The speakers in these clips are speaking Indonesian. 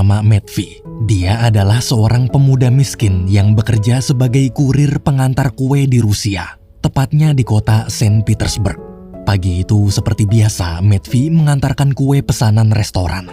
bernama Matvey. Dia adalah seorang pemuda miskin yang bekerja sebagai kurir pengantar kue di Rusia, tepatnya di kota Saint Petersburg. Pagi itu seperti biasa, Matvey mengantarkan kue pesanan restoran.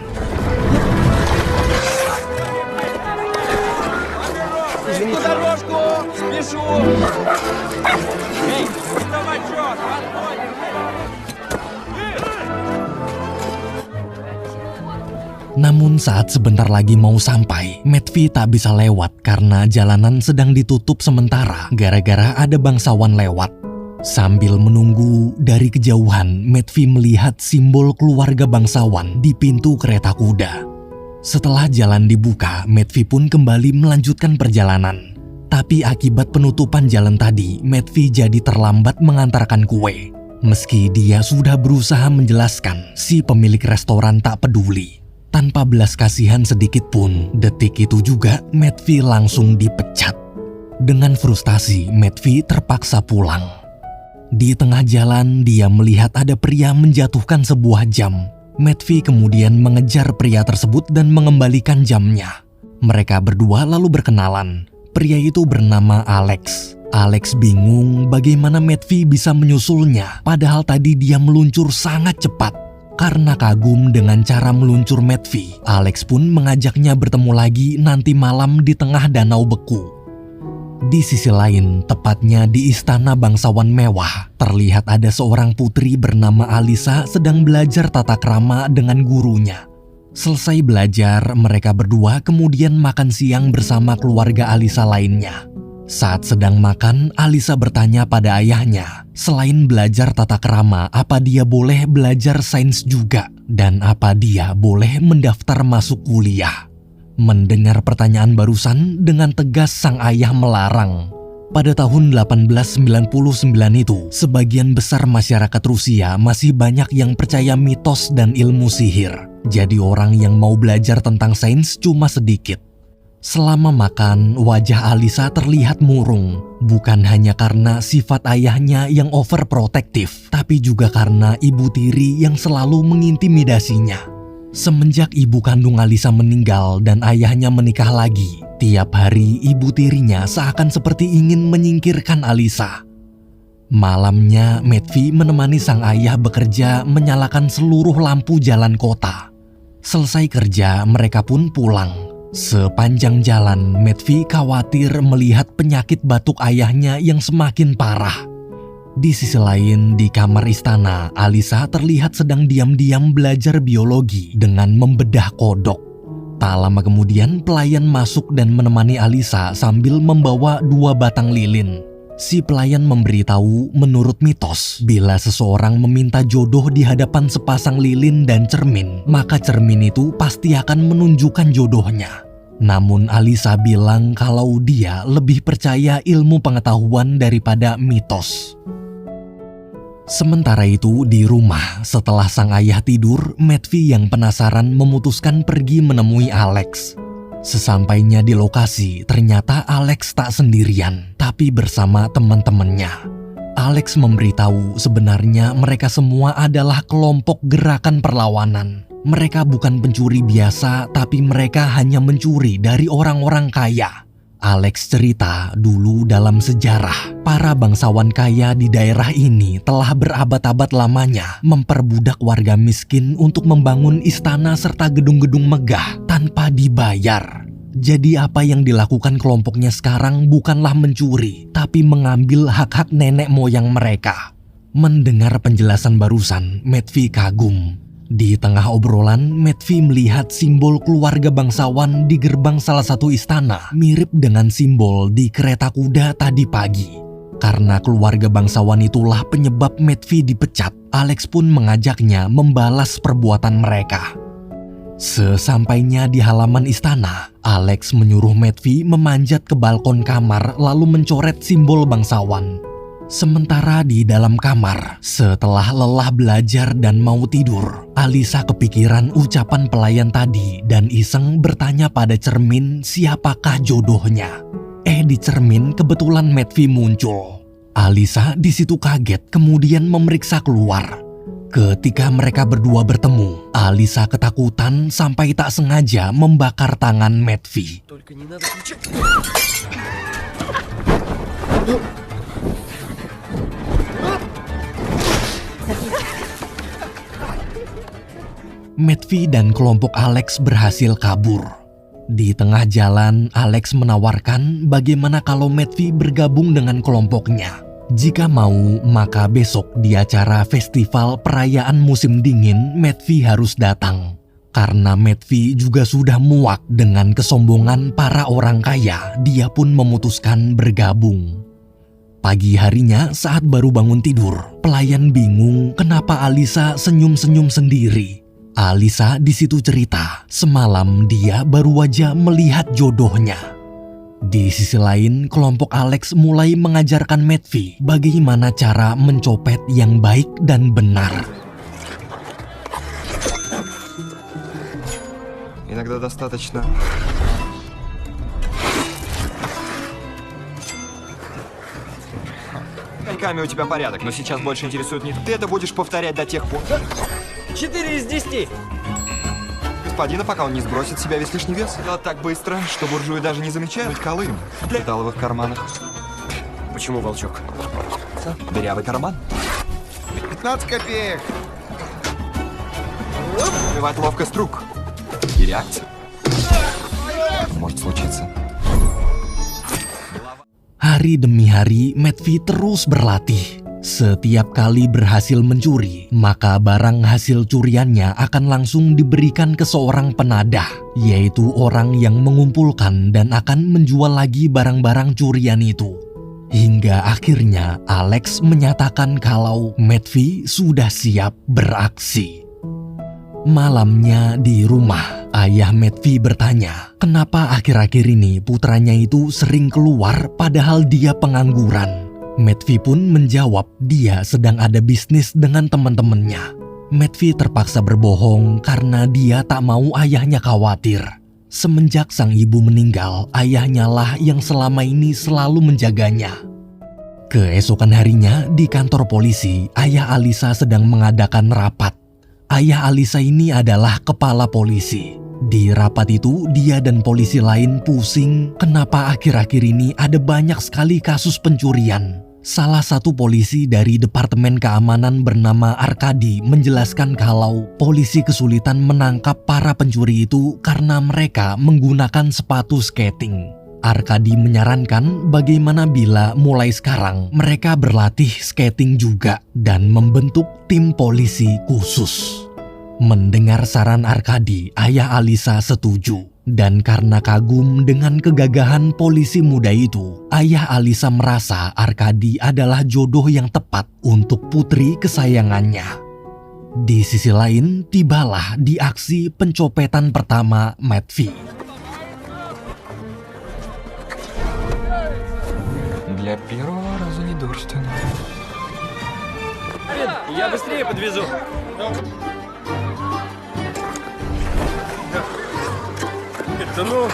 Namun saat sebentar lagi mau sampai, Matvey tak bisa lewat karena jalanan sedang ditutup sementara gara-gara ada bangsawan lewat. Sambil menunggu, dari kejauhan Matvey melihat simbol keluarga bangsawan di pintu kereta kuda. Setelah jalan dibuka, Matvey pun kembali melanjutkan perjalanan. Tapi akibat penutupan jalan tadi, Matvey jadi terlambat mengantarkan kue. Meski dia sudah berusaha menjelaskan, si pemilik restoran tak peduli. Tanpa belas kasihan sedikit pun, detik itu juga Matvey langsung dipecat. Dengan frustasi, Matvey terpaksa pulang. Di tengah jalan, dia melihat ada pria menjatuhkan sebuah jam. Matvey kemudian mengejar pria tersebut dan mengembalikan jamnya. Mereka berdua lalu berkenalan. Pria itu bernama Alex. Alex bingung bagaimana Matvey bisa menyusulnya, padahal tadi dia meluncur sangat cepat. Karena kagum dengan cara meluncur Matvey, Alex pun mengajaknya bertemu lagi nanti malam di tengah danau beku. Di sisi lain, tepatnya di istana bangsawan mewah, terlihat ada seorang putri bernama Alisa sedang belajar tata krama dengan gurunya. Selesai belajar, mereka berdua kemudian makan siang bersama keluarga Alisa lainnya. Saat sedang makan, Alisa bertanya pada ayahnya, selain belajar tata krama, apa dia boleh belajar sains juga? Dan apa dia boleh mendaftar masuk kuliah? Mendengar pertanyaan barusan, dengan tegas sang ayah melarang. Pada tahun 1899 itu, sebagian besar masyarakat Rusia masih banyak yang percaya mitos dan ilmu sihir. Jadi orang yang mau belajar tentang sains cuma sedikit. Selama makan, wajah Alisa terlihat murung. Bukan hanya karena sifat ayahnya yang overprotektif, tapi juga karena ibu tiri yang selalu mengintimidasinya. Semenjak ibu kandung Alisa meninggal dan ayahnya menikah lagi, tiap hari ibu tirinya seakan seperti ingin menyingkirkan Alisa. Malamnya, Matvey menemani sang ayah bekerja menyalakan seluruh lampu jalan kota. Selesai kerja, mereka pun pulang. Sepanjang jalan, Matvey khawatir melihat penyakit batuk ayahnya yang semakin parah. Di sisi lain, di kamar istana, Alisa terlihat sedang diam-diam belajar biologi dengan membedah kodok. Tak lama kemudian, pelayan masuk dan menemani Alisa sambil membawa 2 batang lilin. Si pelayan memberitahu menurut mitos, bila seseorang meminta jodoh di hadapan sepasang lilin dan cermin, maka cermin itu pasti akan menunjukkan jodohnya. Namun Alisa bilang kalau dia lebih percaya ilmu pengetahuan daripada mitos. Sementara itu di rumah, setelah sang ayah tidur, Matvey yang penasaran memutuskan pergi menemui Alex. Sesampainya di lokasi, ternyata Alex tak sendirian, tapi bersama teman-temannya. Alex memberitahu sebenarnya mereka semua adalah kelompok gerakan perlawanan. Mereka bukan pencuri biasa, tapi mereka hanya mencuri dari orang-orang kaya. Alex cerita dulu dalam sejarah, para bangsawan kaya di daerah ini telah berabad-abad lamanya memperbudak warga miskin untuk membangun istana serta gedung-gedung megah tanpa dibayar. Jadi apa yang dilakukan kelompoknya sekarang bukanlah mencuri, tapi mengambil hak-hak nenek moyang mereka. Mendengar penjelasan barusan, Matvey kagum. Di tengah obrolan, Matvey melihat simbol keluarga bangsawan di gerbang salah satu istana mirip dengan simbol di kereta kuda tadi pagi. Karena keluarga bangsawan itulah penyebab Matvey dipecat, Alex pun mengajaknya membalas perbuatan mereka. Sesampainya di halaman istana, Alex menyuruh Matvey memanjat ke balkon kamar lalu mencoret simbol bangsawan. Sementara di dalam kamar, setelah lelah belajar dan mau tidur, Alisa kepikiran ucapan pelayan tadi dan iseng bertanya pada cermin siapakah jodohnya. Di cermin kebetulan Matvey muncul. Alisa di situ kaget kemudian memeriksa keluar. Ketika mereka berdua bertemu, Alisa ketakutan sampai tak sengaja membakar tangan Matvey. Matvey dan kelompok Alex berhasil kabur. Di tengah jalan, Alex menawarkan bagaimana kalau Matvey bergabung dengan kelompoknya. Jika mau, maka besok di acara festival perayaan musim dingin, Matvey harus datang. Karena Matvey juga sudah muak dengan kesombongan para orang kaya, dia pun memutuskan bergabung. Pagi harinya saat baru bangun tidur, pelayan bingung kenapa Alisa senyum-senyum sendiri. Alisa di situ cerita, semalam dia baru aja melihat jodohnya. Di sisi lain, kelompok Alex mulai mengajarkan Matvey bagaimana cara mencopet yang baik dan benar. Иногда достаточно. Коньками у тебя порядок, но сейчас больше интересует не ты это будешь повторять до тех пор. 4 из 10. Господина, пока он не сбросит с себя весь лишний вес. Да так быстро, что буржуи даже не замечают. Колым в металловых карманах. Почему волчок? Дырявый карман. 15 копеек. Убивать ловко с рук. И реакция. Может случиться. Hari demi hari, Matvey terus berlatih. Setiap kali berhasil mencuri, maka barang hasil curiannya akan langsung diberikan ke seorang penadah, yaitu orang yang mengumpulkan dan akan menjual lagi barang-barang curian itu. Hingga akhirnya Alex menyatakan kalau Matvey sudah siap beraksi. Malamnya di rumah, ayah Matvey bertanya, kenapa akhir-akhir ini putranya itu sering keluar padahal dia pengangguran. Matvey pun menjawab dia sedang ada bisnis dengan teman-temannya. Matvey terpaksa berbohong karena dia tak mau ayahnya khawatir. Semenjak sang ibu meninggal, ayahnya lah yang selama ini selalu menjaganya. Keesokan harinya di kantor polisi, ayah Alisa sedang mengadakan rapat. Ayah Alisa ini adalah kepala polisi. Di rapat itu, dia dan polisi lain pusing kenapa akhir-akhir ini ada banyak sekali kasus pencurian. Salah satu polisi dari Departemen Keamanan bernama Arkadi menjelaskan kalau polisi kesulitan menangkap para pencuri itu karena mereka menggunakan sepatu skating. Arkadi menyarankan bagaimana bila mulai sekarang mereka berlatih skating juga dan membentuk tim polisi khusus. Mendengar saran Arkadi, ayah Alisa setuju. Dan karena kagum dengan kegagahan polisi muda itu, ayah Alisa merasa Arkadi adalah jodoh yang tepat untuk putri kesayangannya. Di sisi lain, tibalah di aksi pencopetan pertama Matvey. Для первого раза недурственно. Я быстрее подвезу. Это ну...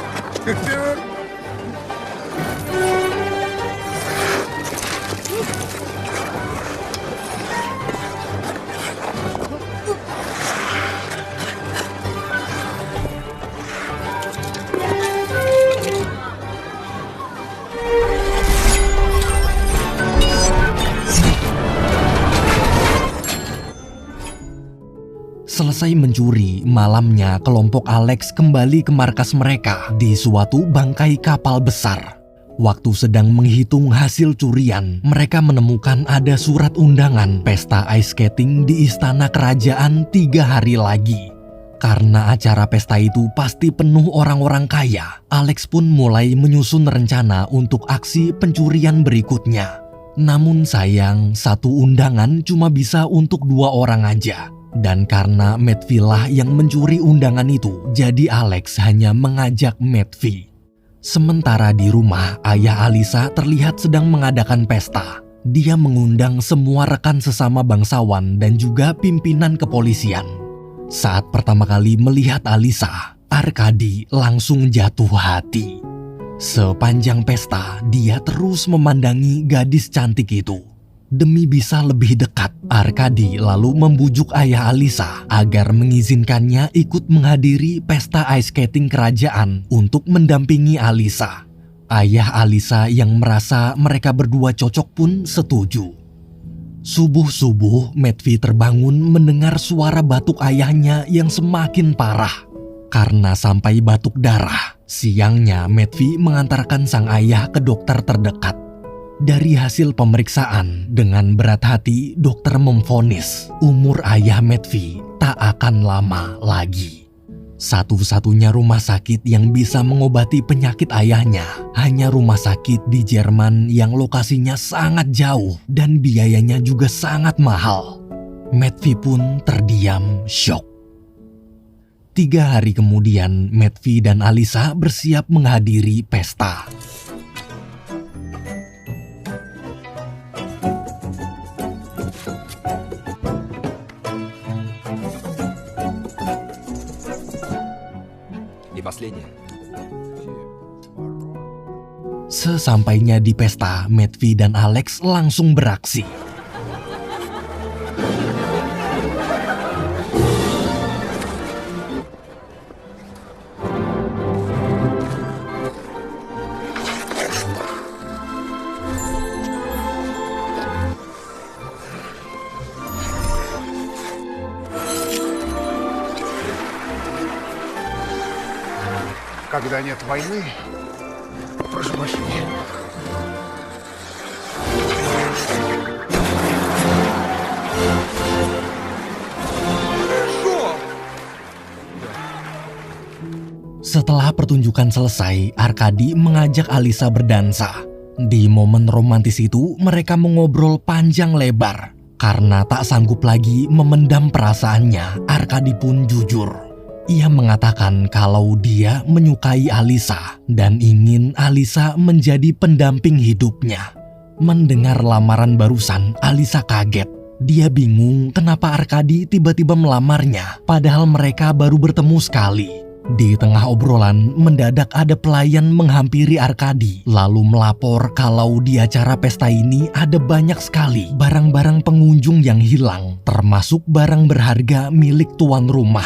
Selesai mencuri, malamnya kelompok Alex kembali ke markas mereka di suatu bangkai kapal besar. Waktu sedang menghitung hasil curian, mereka menemukan ada surat undangan pesta ice skating di istana kerajaan 3 hari lagi. Karena acara pesta itu pasti penuh orang-orang kaya, Alex pun mulai menyusun rencana untuk aksi pencurian berikutnya. Namun sayang, satu undangan cuma bisa untuk 2 orang aja. Dan karena Matvey lah yang mencuri undangan itu, jadi Alex hanya mengajak Matvey. Sementara di rumah, ayah Alisa terlihat sedang mengadakan pesta. Dia mengundang semua rekan sesama bangsawan dan juga pimpinan kepolisian. Saat pertama kali melihat Alisa, Arkadi langsung jatuh hati. Sepanjang pesta, dia terus memandangi gadis cantik itu. Demi bisa lebih dekat, Arkadi lalu membujuk ayah Alisa agar mengizinkannya ikut menghadiri pesta ice skating kerajaan untuk mendampingi Alisa. Ayah Alisa yang merasa mereka berdua cocok pun setuju. Subuh-subuh, Matvey terbangun mendengar suara batuk ayahnya yang semakin parah. Karena sampai batuk darah, siangnya Matvey mengantarkan sang ayah ke dokter terdekat. Dari hasil pemeriksaan, dengan berat hati dokter memvonis umur ayah Matvey tak akan lama lagi. Satu-satunya rumah sakit yang bisa mengobati penyakit ayahnya hanya rumah sakit di Jerman yang lokasinya sangat jauh dan biayanya juga sangat mahal. Matvey pun terdiam syok. 3 hari kemudian, Matvey dan Alisa bersiap menghadiri pesta. И последнее. Sesampainya di pesta, Matvey dan Alex langsung beraksi. Когда нет войны, прошу прощения. Setelah pertunjukan selesai, Arkadi mengajak Alisa berdansa. Di momen romantis itu, mereka mengobrol panjang lebar. Karena tak sanggup lagi memendam perasaannya, Arkadi pun jujur. Ia mengatakan kalau dia menyukai Alisa dan ingin Alisa menjadi pendamping hidupnya. Mendengar lamaran barusan, Alisa kaget. Dia bingung kenapa Arkadi tiba-tiba melamarnya, padahal mereka baru bertemu sekali. Di tengah obrolan, mendadak ada pelayan menghampiri Arkadi, lalu melapor kalau di acara pesta ini ada banyak sekali barang-barang pengunjung yang hilang, termasuk barang berharga milik tuan rumah.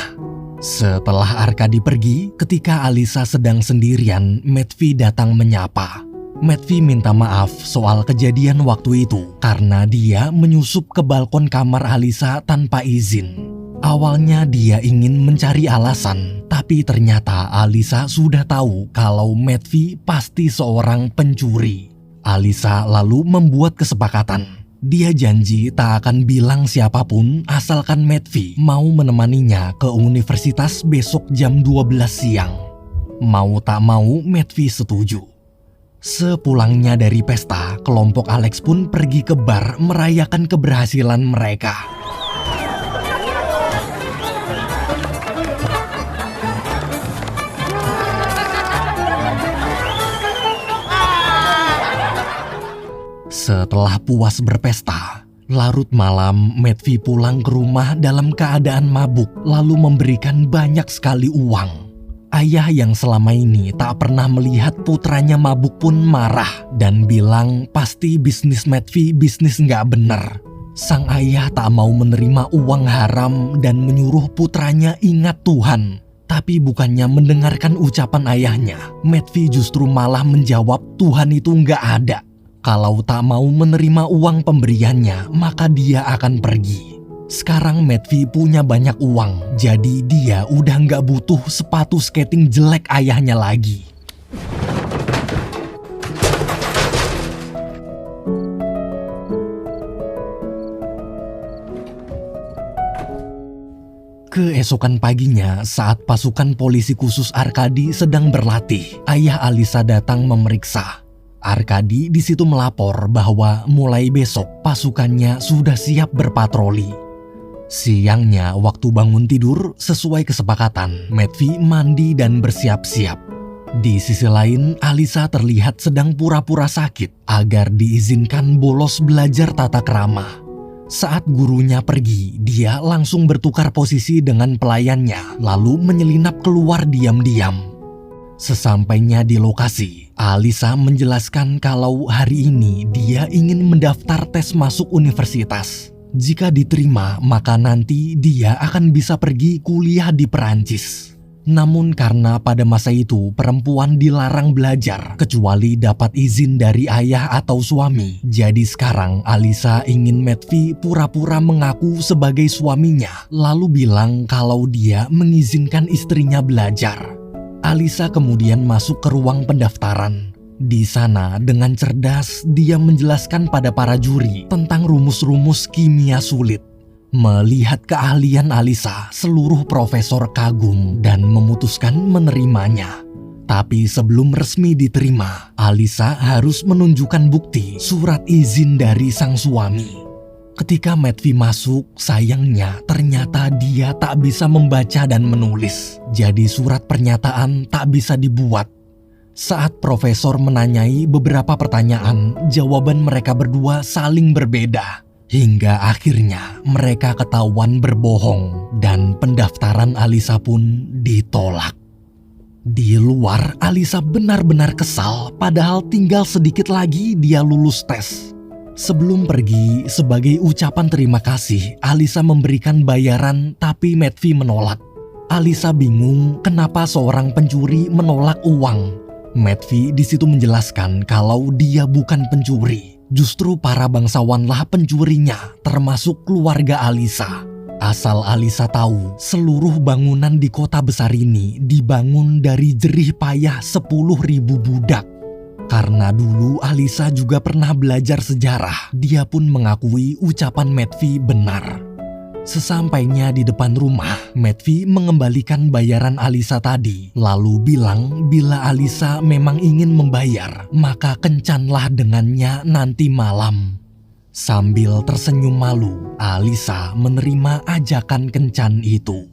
Setelah Arkadi pergi, ketika Alisa sedang sendirian, Matvey datang menyapa. Matvey minta maaf soal kejadian waktu itu karena dia menyusup ke balkon kamar Alisa tanpa izin. Awalnya dia ingin mencari alasan, tapi ternyata Alisa sudah tahu kalau Matvey pasti seorang pencuri. Alisa lalu membuat kesepakatan. Dia janji tak akan bilang siapapun asalkan Matvey mau menemaninya ke universitas besok jam 12 siang. Mau tak mau Matvey setuju. Sepulangnya dari pesta, kelompok Alex pun pergi ke bar merayakan keberhasilan mereka. Setelah puas berpesta, larut malam Matvey pulang ke rumah dalam keadaan mabuk lalu memberikan banyak sekali uang. Ayah yang selama ini tak pernah melihat putranya mabuk pun marah dan bilang pasti bisnis Matvey bisnis nggak bener. Sang ayah tak mau menerima uang haram dan menyuruh putranya ingat Tuhan. Tapi bukannya mendengarkan ucapan ayahnya, Matvey justru malah menjawab Tuhan itu nggak ada. Kalau tak mau menerima uang pemberiannya, maka dia akan pergi. Sekarang Matvey punya banyak uang, jadi dia udah nggak butuh sepatu skating jelek ayahnya lagi. Keesokan paginya, saat pasukan polisi khusus Arkadi sedang berlatih, ayah Alisa datang memeriksa. Arkadi di situ melapor bahwa mulai besok pasukannya sudah siap berpatroli. Siangnya waktu bangun tidur, sesuai kesepakatan, Matvey mandi dan bersiap-siap. Di sisi lain, Alisa terlihat sedang pura-pura sakit agar diizinkan bolos belajar tata krama. Saat gurunya pergi, dia langsung bertukar posisi dengan pelayannya, lalu menyelinap keluar diam-diam. Sesampainya di lokasi, Alisa menjelaskan kalau hari ini dia ingin mendaftar tes masuk universitas. Jika diterima, maka nanti dia akan bisa pergi kuliah di Perancis. Namun karena pada masa itu perempuan dilarang belajar kecuali dapat izin dari ayah atau suami. Jadi sekarang Alisa ingin Matvey pura-pura mengaku sebagai suaminya, lalu bilang kalau dia mengizinkan istrinya belajar. Alisa kemudian masuk ke ruang pendaftaran. Di sana dengan cerdas dia menjelaskan pada para juri tentang rumus-rumus kimia sulit. Melihat keahlian Alisa, seluruh profesor kagum dan memutuskan menerimanya. Tapi sebelum resmi diterima, Alisa harus menunjukkan bukti surat izin dari sang suami. Ketika Matvey masuk, sayangnya ternyata dia tak bisa membaca dan menulis. Jadi surat pernyataan tak bisa dibuat. Saat profesor menanyai beberapa pertanyaan, jawaban mereka berdua saling berbeda. Hingga akhirnya mereka ketahuan berbohong dan pendaftaran Alisa pun ditolak. Di luar, Alisa benar-benar kesal padahal tinggal sedikit lagi dia lulus tes. Sebelum pergi, sebagai ucapan terima kasih, Alisa memberikan bayaran tapi Matvey menolak. Alisa bingung kenapa seorang pencuri menolak uang. Matvey di situ menjelaskan kalau dia bukan pencuri. Justru para bangsawanlah pencurinya, termasuk keluarga Alisa. Asal Alisa tahu, seluruh bangunan di kota besar ini dibangun dari jerih payah 10.000 budak. Karena dulu Alisa juga pernah belajar sejarah, dia pun mengakui ucapan Matvey benar. Sesampainya di depan rumah, Matvey mengembalikan bayaran Alisa tadi, lalu bilang bila Alisa memang ingin membayar, maka kencanlah dengannya nanti malam. Sambil tersenyum malu, Alisa menerima ajakan kencan itu.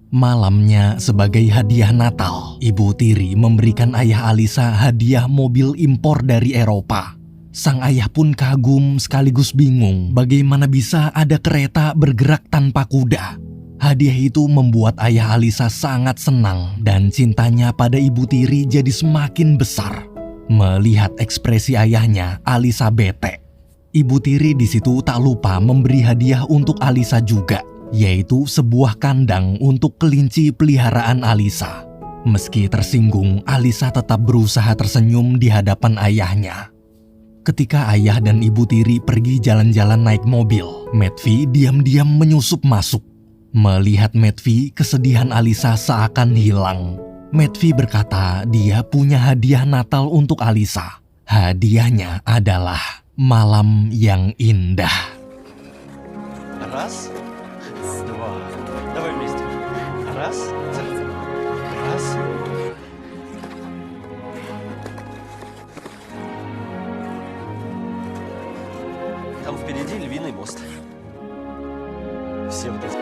Malamnya sebagai hadiah Natal, Ibu Tiri memberikan ayah Alisa hadiah mobil impor dari Eropa. Sang ayah pun kagum sekaligus bingung bagaimana bisa ada kereta bergerak tanpa kuda. Hadiah itu membuat ayah Alisa sangat senang dan cintanya pada Ibu Tiri jadi semakin besar. Melihat ekspresi ayahnya, Alisa bete. Ibu Tiri di situ tak lupa memberi hadiah untuk Alisa juga, yaitu sebuah kandang untuk kelinci peliharaan Alisa. Meski tersinggung, Alisa tetap berusaha tersenyum di hadapan ayahnya. Ketika ayah dan Ibu Tiri pergi jalan-jalan naik mobil, Matvey diam-diam menyusup masuk. Melihat Matvey, kesedihan Alisa seakan hilang. Matvey berkata dia punya hadiah Natal untuk Alisa. Hadiahnya adalah malam yang indah. Раз, два. Давай вместе. Раз, раз. Там впереди Львиный мост. Все вот эти.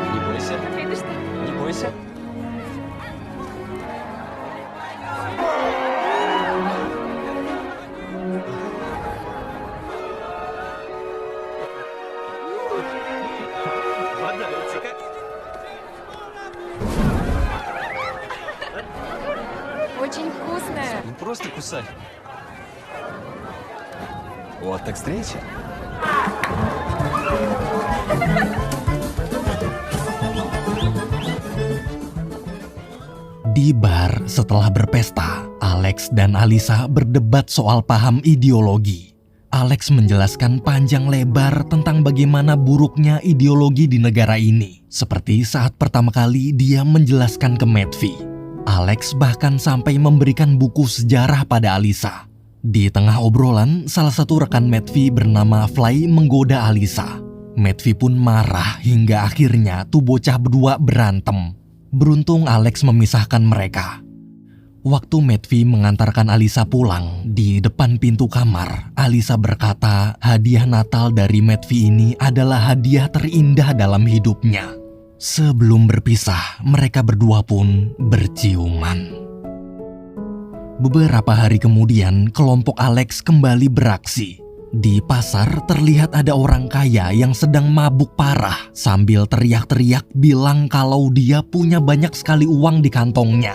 Не бойся. Не бойся. Очень вкусная. Ну просто кусай. Вот так встреча. Di bar setelah berpesta, Alex dan Alisa berdebat soal paham ideologi. Alex menjelaskan panjang lebar tentang bagaimana buruknya ideologi di negara ini. Seperti saat pertama kali dia menjelaskan ke Matvey. Alex bahkan sampai memberikan buku sejarah pada Alisa. Di tengah obrolan, salah satu rekan Matvey bernama Fly menggoda Alisa. Matvey pun marah hingga akhirnya tuh bocah berdua berantem. Beruntung Alex memisahkan mereka. Waktu Matvey mengantarkan Alisa pulang, di depan pintu kamar, Alisa berkata hadiah Natal dari Matvey ini adalah hadiah terindah dalam hidupnya. Sebelum berpisah, mereka berdua pun berciuman. Beberapa hari kemudian, kelompok Alex kembali beraksi. Di pasar terlihat ada orang kaya yang sedang mabuk parah sambil teriak-teriak bilang kalau dia punya banyak sekali uang di kantongnya.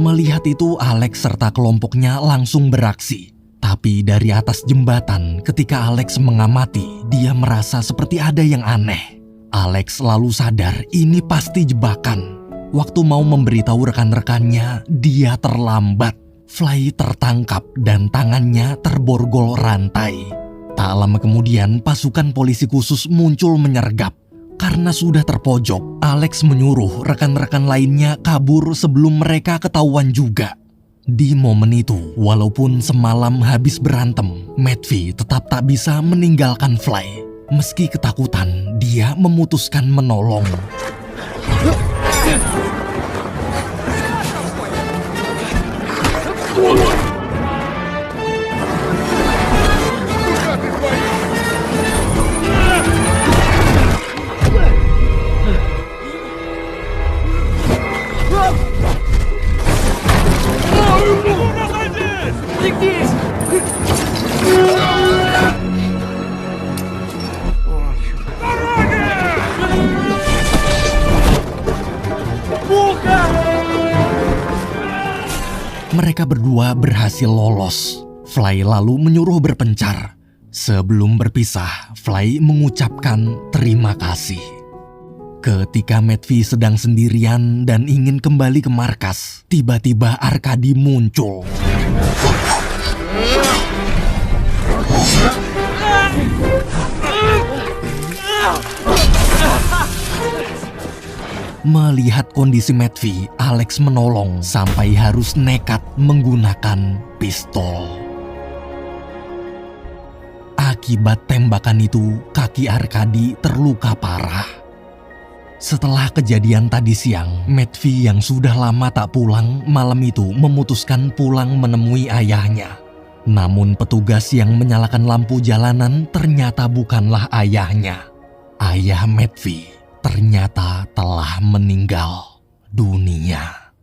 Melihat itu, Alex serta kelompoknya langsung beraksi. Tapi dari atas jembatan, ketika Alex mengamati, dia merasa seperti ada yang aneh. Alex lalu sadar ini pasti jebakan. Waktu mau memberitahu rekan-rekannya, dia terlambat. Fly tertangkap dan tangannya terborgol rantai. Tak lama kemudian, pasukan polisi khusus muncul menyergap. Karena sudah terpojok, Alex menyuruh rekan-rekan lainnya kabur sebelum mereka ketahuan juga. Di momen itu, walaupun semalam habis berantem, Matvey tetap tak bisa meninggalkan Fly. Meski ketakutan, dia memutuskan menolong. Mereka berdua berhasil lolos. Fly lalu menyuruh berpencar. Sebelum berpisah, Fly mengucapkan terima kasih. Ketika Matvey sedang sendirian dan ingin kembali ke markas, tiba-tiba Arkady muncul. Melihat kondisi Matvey, Alex menolong sampai harus nekat menggunakan pistol. Akibat tembakan itu, kaki Arkady terluka parah. Setelah kejadian tadi siang, Matvey yang sudah lama tak pulang malam itu memutuskan pulang menemui ayahnya. Namun petugas yang menyalakan lampu jalanan ternyata bukanlah ayahnya. Ayah Matvey ternyata telah meninggal dunia.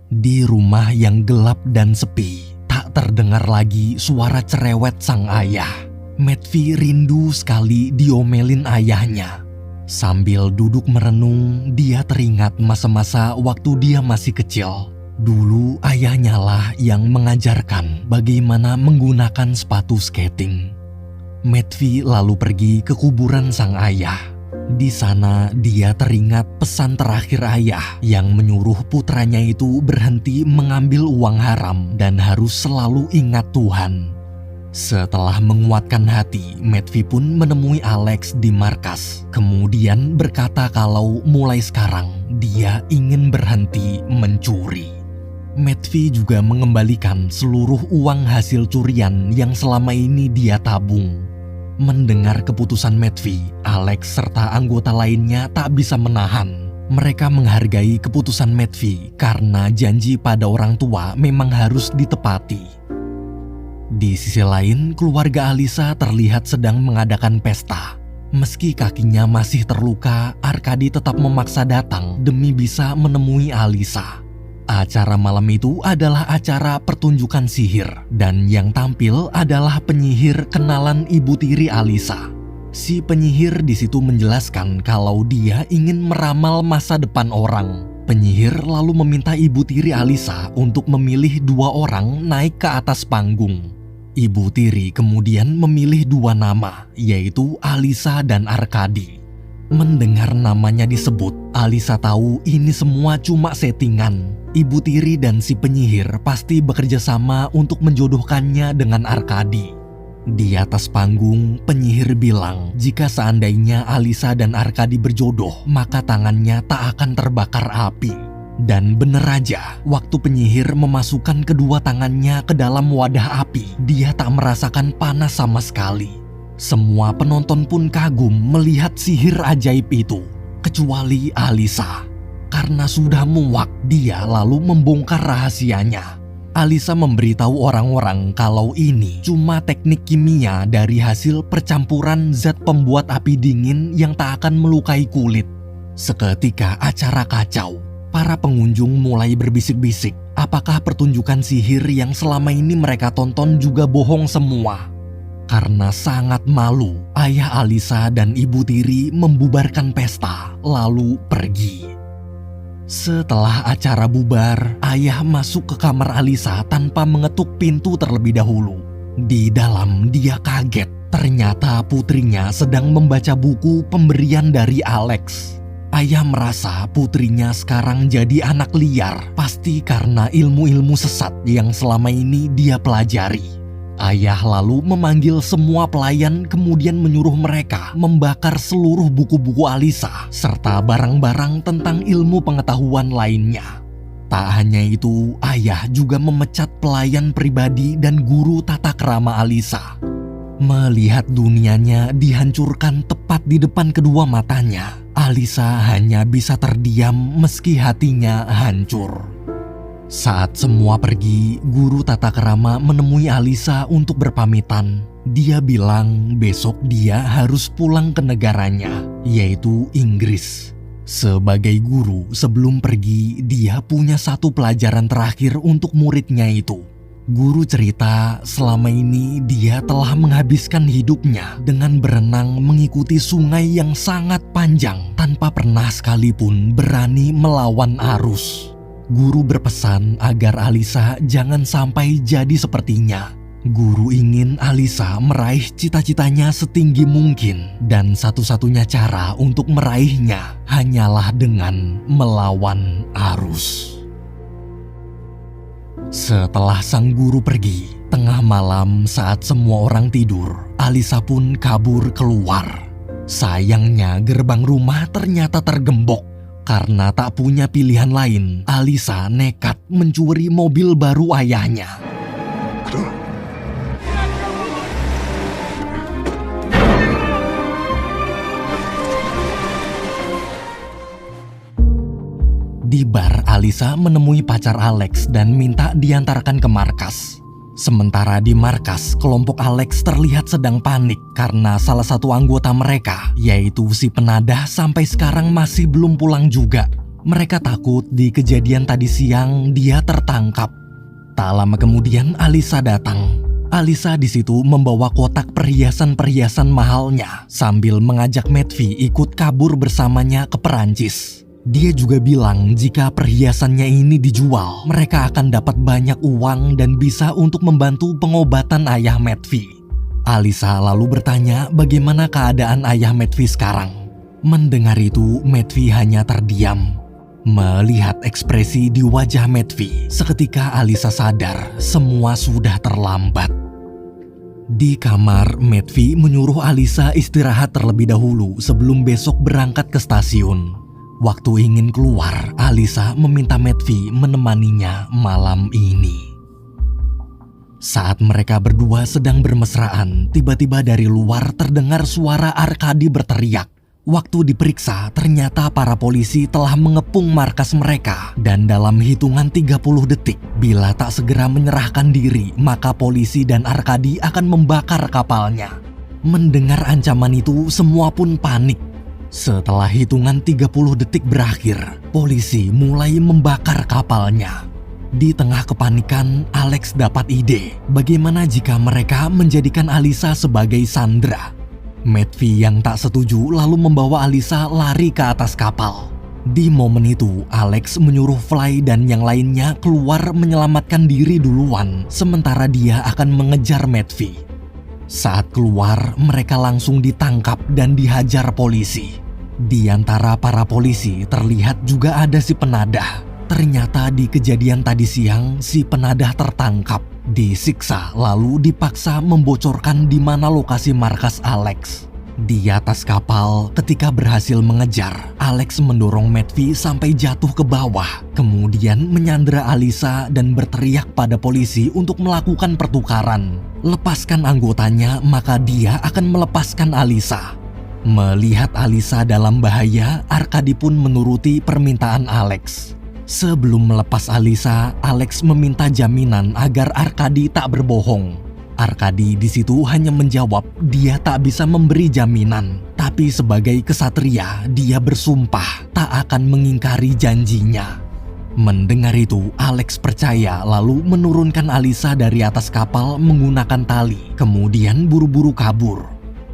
Di rumah yang gelap dan sepi, tak terdengar lagi suara cerewet sang ayah. Matvey rindu sekali diomelin ayahnya. Sambil duduk merenung, dia teringat masa-masa waktu dia masih kecil. Dulu ayahnya lah yang mengajarkan bagaimana menggunakan sepatu skating. Matvey lalu pergi ke kuburan sang ayah. Di sana dia teringat pesan terakhir ayah yang menyuruh putranya itu berhenti mengambil uang haram dan harus selalu ingat Tuhan. Setelah menguatkan hati, Matvey pun menemui Alex di markas. Kemudian berkata kalau mulai sekarang dia ingin berhenti mencuri. Matvey juga mengembalikan seluruh uang hasil curian yang selama ini dia tabung. Mendengar keputusan Matvey, Alex serta anggota lainnya tak bisa menahan. Mereka menghargai keputusan Matvey karena janji pada orang tua memang harus ditepati. Di sisi lain, keluarga Alisa terlihat sedang mengadakan pesta. Meski kakinya masih terluka, Arkady tetap memaksa datang demi bisa menemui Alisa. Acara malam itu adalah acara pertunjukan sihir, dan yang tampil adalah penyihir kenalan ibu tiri Alisa. Si penyihir di situ menjelaskan kalau dia ingin meramal masa depan orang. Penyihir lalu meminta ibu tiri Alisa untuk memilih 2 orang naik ke atas panggung. Ibu tiri kemudian memilih 2 nama, yaitu Alisa dan Arkady. Mendengar namanya disebut, Alisa tahu ini semua cuma settingan. Ibu tiri dan si penyihir pasti bekerja sama untuk menjodohkannya dengan Arkady. Di atas panggung, penyihir bilang jika seandainya Alisa dan Arkady berjodoh, maka tangannya tak akan terbakar api. Dan bener aja, waktu penyihir memasukkan kedua tangannya ke dalam wadah api, dia tak merasakan panas sama sekali. Semua penonton pun kagum melihat sihir ajaib itu, kecuali Alisa. Karena sudah muak, dia lalu membongkar rahasianya. Alisa memberitahu orang-orang kalau ini cuma teknik kimia dari hasil percampuran zat pembuat api dingin yang tak akan melukai kulit. Seketika acara kacau. Para pengunjung mulai berbisik-bisik, apakah pertunjukan sihir yang selama ini mereka tonton juga bohong semua? Karena sangat malu, ayah Alisa dan ibu tiri membubarkan pesta lalu pergi. Setelah acara bubar, ayah masuk ke kamar Alisa tanpa mengetuk pintu terlebih dahulu. Di dalam dia kaget, ternyata putrinya sedang membaca buku pemberian dari Alex. Ayah merasa putrinya sekarang jadi anak liar, pasti karena ilmu-ilmu sesat yang selama ini dia pelajari. Ayah lalu memanggil semua pelayan kemudian menyuruh mereka membakar seluruh buku-buku Alisa serta barang-barang tentang ilmu pengetahuan lainnya. Tak hanya itu, ayah juga memecat pelayan pribadi dan guru tata krama Alisa. Melihat dunianya dihancurkan tepat di depan kedua matanya, Alisa hanya bisa terdiam meski hatinya hancur. Saat semua pergi, guru tata krama menemui Alisa untuk berpamitan. Dia bilang besok dia harus pulang ke negaranya, yaitu Inggris. Sebagai guru, sebelum pergi, dia punya satu pelajaran terakhir untuk muridnya itu. Guru cerita selama ini dia telah menghabiskan hidupnya dengan berenang mengikuti sungai yang sangat panjang tanpa pernah sekalipun berani melawan arus. Guru berpesan agar Alisa jangan sampai jadi sepertinya. Guru ingin Alisa meraih cita-citanya setinggi mungkin dan satu-satunya cara untuk meraihnya hanyalah dengan melawan arus. Setelah sang guru pergi, tengah malam saat semua orang tidur, Alisa pun kabur keluar. Sayangnya gerbang rumah ternyata tergembok. Karena tak punya pilihan lain, Alisa nekat mencuri mobil baru ayahnya. Di bar, Alisa menemui pacar Alex dan minta diantarkan ke markas. Sementara di markas, kelompok Alex terlihat sedang panik karena salah satu anggota mereka, yaitu si penadah, sampai sekarang masih belum pulang juga. Mereka takut di kejadian tadi siang dia tertangkap. Tak lama kemudian Alisa datang. Alisa di situ membawa kotak perhiasan-perhiasan mahalnya sambil mengajak Matvey ikut kabur bersamanya ke Perancis. Dia juga bilang jika perhiasannya ini dijual, mereka akan dapat banyak uang dan bisa untuk membantu pengobatan ayah Matvey. Alisa lalu bertanya bagaimana keadaan ayah Matvey sekarang. Mendengar itu, Matvey hanya terdiam. Melihat ekspresi di wajah Matvey, seketika Alisa sadar semua sudah terlambat. Di kamar, Matvey menyuruh Alisa istirahat terlebih dahulu sebelum besok berangkat ke stasiun. Waktu ingin keluar, Alisa meminta Matvey menemaninya malam ini. Saat mereka berdua sedang bermesraan, tiba-tiba dari luar terdengar suara Arkadi berteriak. Waktu diperiksa, ternyata para polisi telah mengepung markas mereka. Dan dalam hitungan 30 detik, bila tak segera menyerahkan diri, maka polisi dan Arkadi akan membakar kapalnya. Mendengar ancaman itu, semua pun panik. Setelah hitungan 30 detik berakhir, polisi mulai membakar kapalnya. Di tengah kepanikan, Alex dapat ide bagaimana jika mereka menjadikan Alisa sebagai sandera. Matvey yang tak setuju lalu membawa Alisa lari ke atas kapal. Di momen itu, Alex menyuruh Fly dan yang lainnya keluar menyelamatkan diri duluan, sementara dia akan mengejar Matvey. Saat keluar, mereka langsung ditangkap dan dihajar polisi. Di antara para polisi terlihat juga ada si penadah. Ternyata di kejadian tadi siang, si penadah tertangkap, disiksa lalu dipaksa membocorkan di mana lokasi markas Alex. Di atas kapal, ketika berhasil mengejar, Alex mendorong Matvey sampai jatuh ke bawah, kemudian menyandera Alisa dan berteriak pada polisi untuk melakukan pertukaran. Lepaskan anggotanya, maka dia akan melepaskan Alisa. Melihat Alisa dalam bahaya, Arkadi pun menuruti permintaan Alex. Sebelum melepas Alisa, Alex meminta jaminan agar Arkadi tak berbohong. Arkadi di situ hanya menjawab dia tak bisa memberi jaminan, tapi sebagai kesatria dia bersumpah tak akan mengingkari janjinya. Mendengar itu, Alex percaya lalu menurunkan Alisa dari atas kapal menggunakan tali, kemudian buru-buru kabur.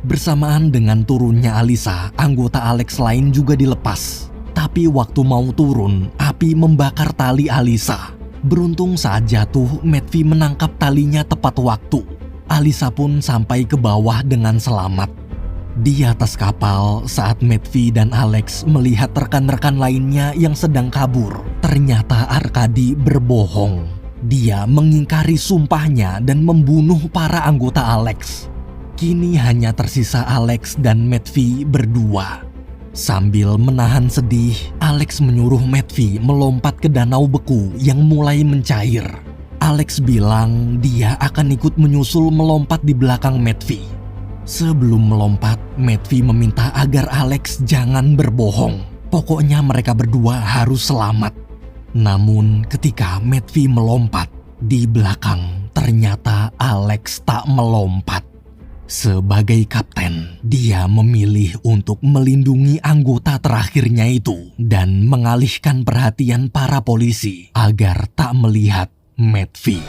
Bersamaan dengan turunnya Alisa, anggota Alex lain juga dilepas. Tapi waktu mau turun, api membakar tali Alisa. Beruntung saat jatuh, Matvey menangkap talinya tepat waktu. Alisa pun sampai ke bawah dengan selamat. Di atas kapal, saat Matvey dan Alex melihat rekan-rekan lainnya yang sedang kabur, ternyata Arkady berbohong. Dia mengingkari sumpahnya dan membunuh para anggota Alex. Kini hanya tersisa Alex dan Matvey berdua. Sambil menahan sedih, Alex menyuruh Matvey melompat ke danau beku yang mulai mencair. Alex bilang dia akan ikut menyusul melompat di belakang Matvey. Sebelum melompat, Matvey meminta agar Alex jangan berbohong. Pokoknya mereka berdua harus selamat. Namun ketika Matvey melompat, di belakang ternyata Alex tak melompat. Sebagai kapten, dia memilih untuk melindungi anggota terakhirnya itu dan mengalihkan perhatian para polisi agar tak melihat Matvey.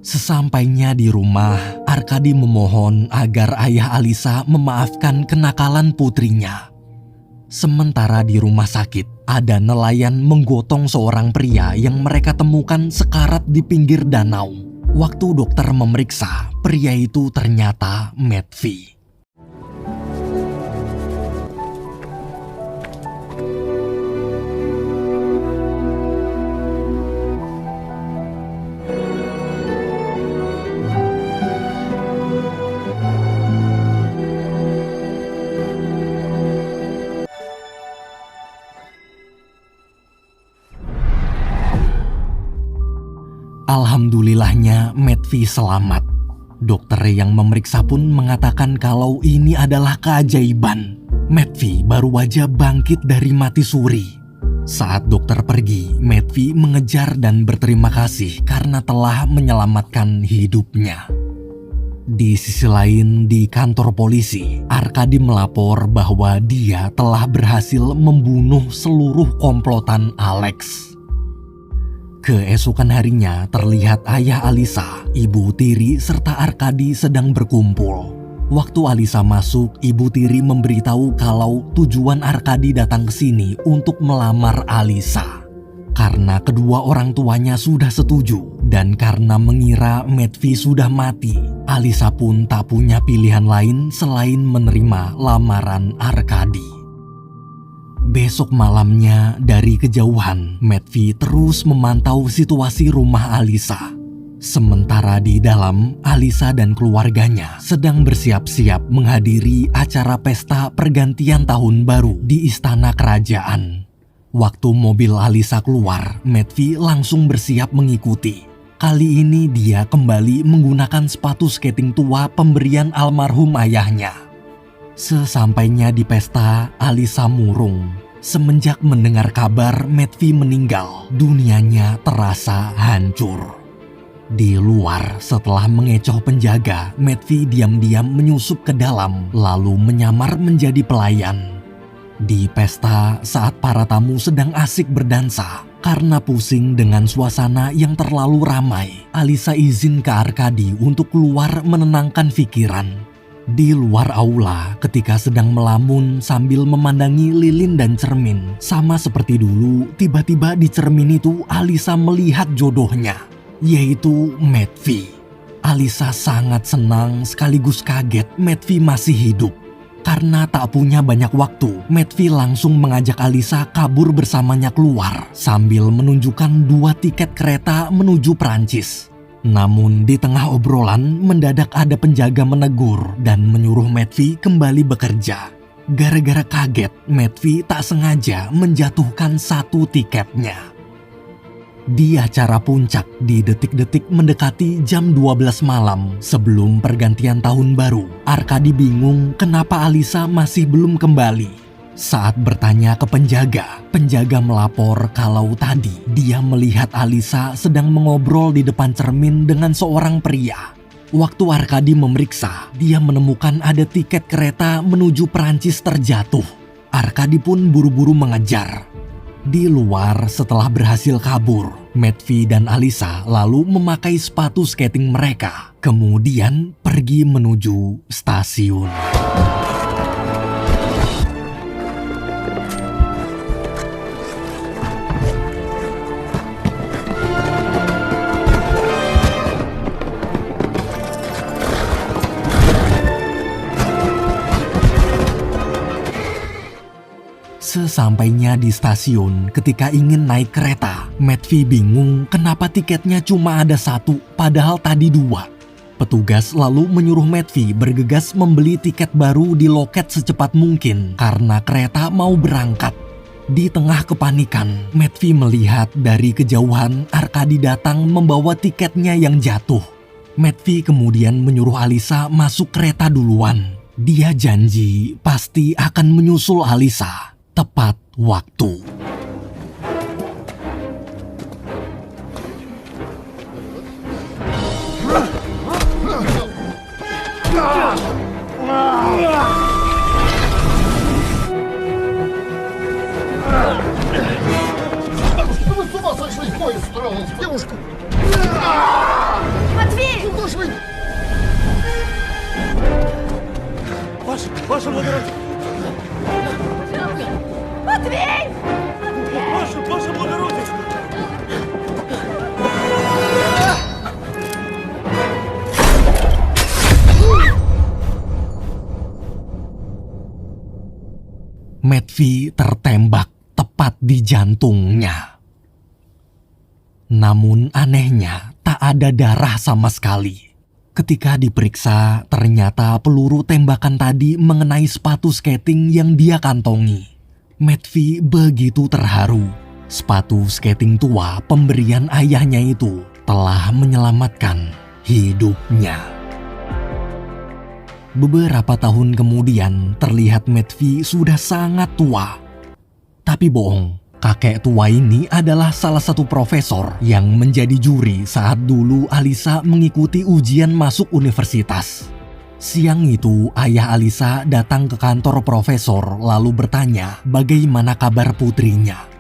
Sesampainya di rumah, Arkady memohon agar ayah Alisa memaafkan kenakalan putrinya. Sementara di rumah sakit, ada nelayan menggotong seorang pria yang mereka temukan sekarat di pinggir danau. Waktu dokter memeriksa, pria itu ternyata Matvey. Alhamdulillahnya Matvey selamat. Dokter yang memeriksa pun mengatakan kalau ini adalah keajaiban. Matvey baru aja bangkit dari mati suri. Saat dokter pergi, Matvey mengejar dan berterima kasih karena telah menyelamatkan hidupnya. Di sisi lain, di kantor polisi, Arkady melapor bahwa dia telah berhasil membunuh seluruh komplotan Alex. Keesokan harinya terlihat ayah Alisa, ibu tiri, serta Arkady sedang berkumpul. Waktu Alisa masuk, ibu tiri memberitahu kalau tujuan Arkady datang ke sini untuk melamar Alisa. Karena kedua orang tuanya sudah setuju dan karena mengira Matvey sudah mati, Alisa pun tak punya pilihan lain selain menerima lamaran Arkady. Besok malamnya dari kejauhan, Matvey terus memantau situasi rumah Alisa. Sementara di dalam, Alisa dan keluarganya sedang bersiap-siap menghadiri acara pesta pergantian tahun baru di istana kerajaan. Waktu mobil Alisa keluar, Matvey langsung bersiap mengikuti. Kali ini dia kembali menggunakan sepatu skating tua pemberian almarhum ayahnya. Sesampainya di pesta, Alisa murung. Semenjak mendengar kabar Matvey meninggal, dunianya terasa hancur. Di luar, setelah mengecoh penjaga, Matvey diam-diam menyusup ke dalam, lalu menyamar menjadi pelayan. Di pesta, saat para tamu sedang asik berdansa, karena pusing dengan suasana yang terlalu ramai, Alisa izin ke Arkady untuk keluar menenangkan pikiran. Di luar aula, ketika sedang melamun sambil memandangi lilin dan cermin, sama seperti dulu, tiba-tiba di cermin itu Alisa melihat jodohnya, yaitu Matvey. Alisa sangat senang sekaligus kaget Matvey masih hidup. Karena tak punya banyak waktu, Matvey langsung mengajak Alisa kabur bersamanya keluar sambil menunjukkan 2 tiket kereta menuju Prancis. Namun di tengah obrolan mendadak ada penjaga menegur dan menyuruh Matvey kembali bekerja. Gara-gara kaget, Matvey tak sengaja menjatuhkan 1 tiketnya. Di acara puncak di detik-detik mendekati jam 12 malam sebelum pergantian tahun baru, Arkadi bingung kenapa Alisa masih belum kembali. Saat bertanya ke penjaga, penjaga melapor kalau tadi dia melihat Alisa sedang mengobrol di depan cermin dengan seorang pria. Waktu Arkadi memeriksa, dia menemukan ada tiket kereta menuju Perancis terjatuh. Arkadi pun buru-buru mengejar. Di luar setelah berhasil kabur, Matvey dan Alisa lalu memakai sepatu skating mereka, kemudian pergi menuju stasiun. Sesampainya di stasiun, ketika ingin naik kereta, Matvey bingung kenapa tiketnya cuma ada satu, padahal tadi dua. Petugas lalu menyuruh Matvey bergegas membeli tiket baru di loket secepat mungkin karena kereta mau berangkat. Di tengah kepanikan, Matvey melihat dari kejauhan Arkadi datang membawa tiketnya yang jatuh. Matvey kemudian menyuruh Alisa masuk kereta duluan. Dia janji pasti akan menyusul Alisa. Tepat waktu. Вы с ума сошли? Поезд строилась девушка. Матвей! Куда ж вы? Ваше благородие! Матвей! Ваше благородие! Matvey tertembak tepat di jantungnya. Namun anehnya tak ada darah sama sekali. Ketika diperiksa, ternyata peluru tembakan tadi mengenai sepatu skating yang dia kantongi. Matvey begitu terharu. Sepatu skating tua pemberian ayahnya itu telah menyelamatkan hidupnya. Beberapa tahun kemudian terlihat Matvey sudah sangat tua. Tapi bohong, kakek tua ini adalah salah satu profesor yang menjadi juri saat dulu Alisa mengikuti ujian masuk universitas. Siang itu, ayah Alisa datang ke kantor profesor lalu bertanya bagaimana kabar putrinya.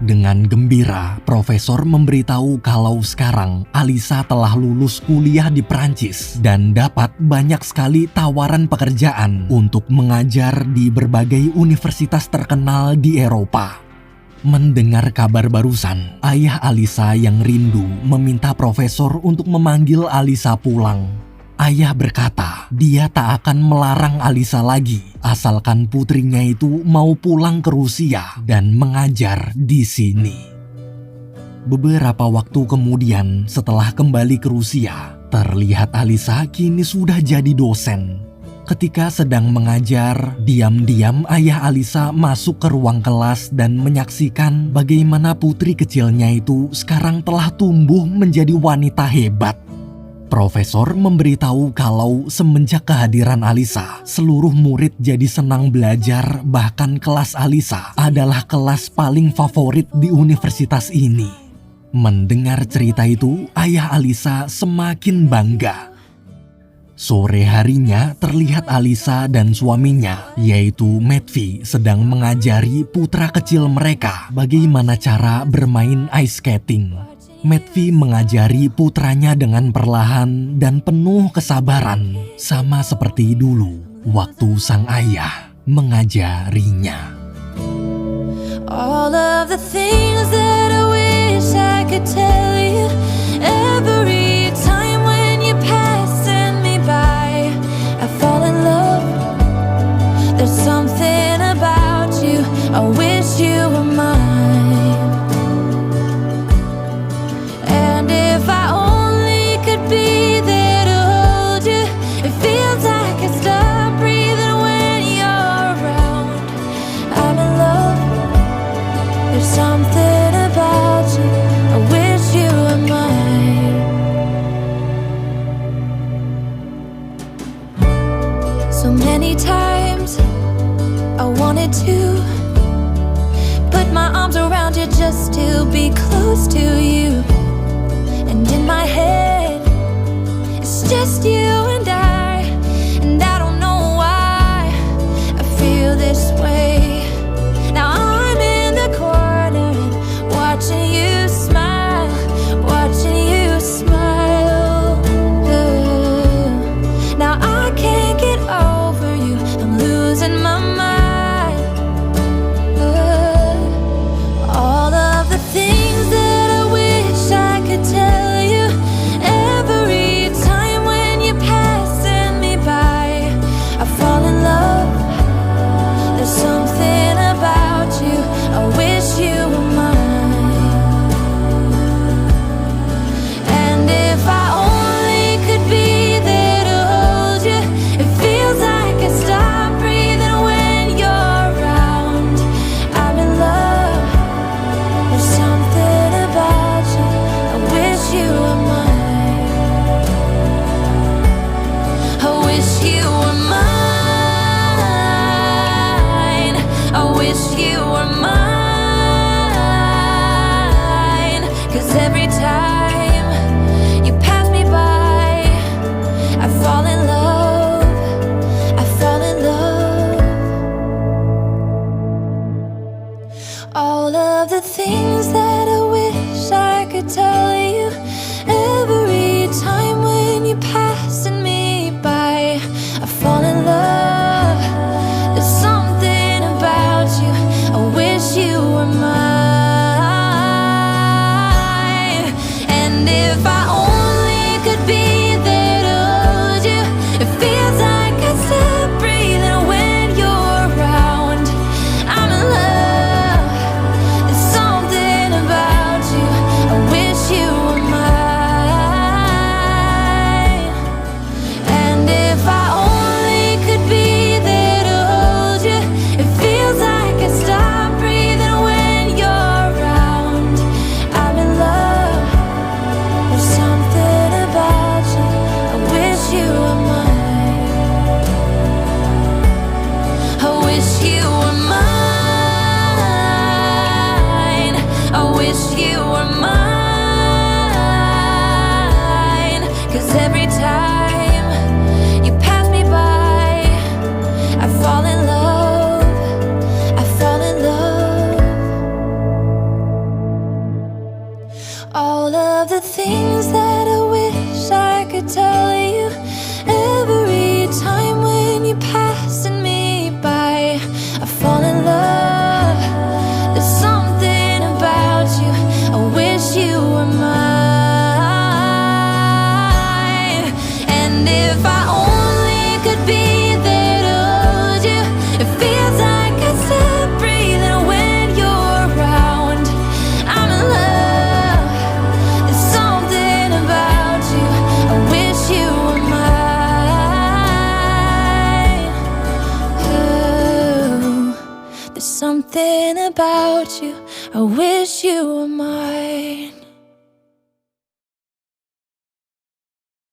Dengan gembira, profesor memberitahu kalau sekarang Alisa telah lulus kuliah di Perancis dan dapat banyak sekali tawaran pekerjaan untuk mengajar di berbagai universitas terkenal di Eropa. Mendengar kabar barusan, ayah Alisa yang rindu meminta profesor untuk memanggil Alisa pulang. Ayah berkata, dia tak akan melarang Alisa lagi, asalkan putrinya itu mau pulang ke Rusia dan mengajar di sini. Beberapa waktu kemudian, setelah kembali ke Rusia, terlihat Alisa kini sudah jadi dosen. Ketika sedang mengajar, diam-diam ayah Alisa masuk ke ruang kelas dan menyaksikan bagaimana putri kecilnya itu sekarang telah tumbuh menjadi wanita hebat. Profesor memberitahu kalau semenjak kehadiran Alisa, seluruh murid jadi senang belajar, bahkan kelas Alisa adalah kelas paling favorit di universitas ini. Mendengar cerita itu, ayah Alisa semakin bangga. Sore harinya terlihat Alisa dan suaminya, yaitu Matvey, sedang mengajari putra kecil mereka bagaimana cara bermain ice skating. Matvey mengajari putranya dengan perlahan dan penuh kesabaran, sama seperti dulu waktu sang ayah mengajarinya. All of the things that I wish I could tell you, every time when you're passing me by, I fall in love. There's something about you, I wish you were mine. Something about you, I wish wanted to put my arms around you just to be close to you. And in my head, it's just you and I don't know why I feel this way. Now I'm in the corner and watching you smile, watching you smile. Now I can't get over you, I'm losing my mind. All of the things that I wish I could tell you, every time when you're passing me by, I fall in love. There's something about you, I wish you were mine. And if I only could be there to hold you, it feels like I stop breathing when you're around. I'm in love. There's something about you, I wish you were mine. I wish you were mine. I wish you were mine. 'Cause every time you pass me by, I fall in love. I fall in love. All of the things that I wish I could tell you, every time when you're passing me by, I fall in love. There's something about you, I wish you were mine. And if I only could be there to hold you, it feels like I stop breathing when you're around. I'm in love. There's something about you, I wish you were mine. And if I only could be there to hold you, it feels like I stop breathing when you're around. I'm in love. There's something about you, I wish you were mine. I wish you were mine. I wish you were mine. 'Cause every time you pass me by, I fall in love. I fall in love. All of the things that I wish I could tell you, every time when you're passing me by, I fall in love. There's something about you, I wish you were mine. And if I only could be there to hold you, it feels like I stop breathing when you're around. I'm in love. There's something about you, I wish you were mine. Ooh, there's something about you, I wish you were mine.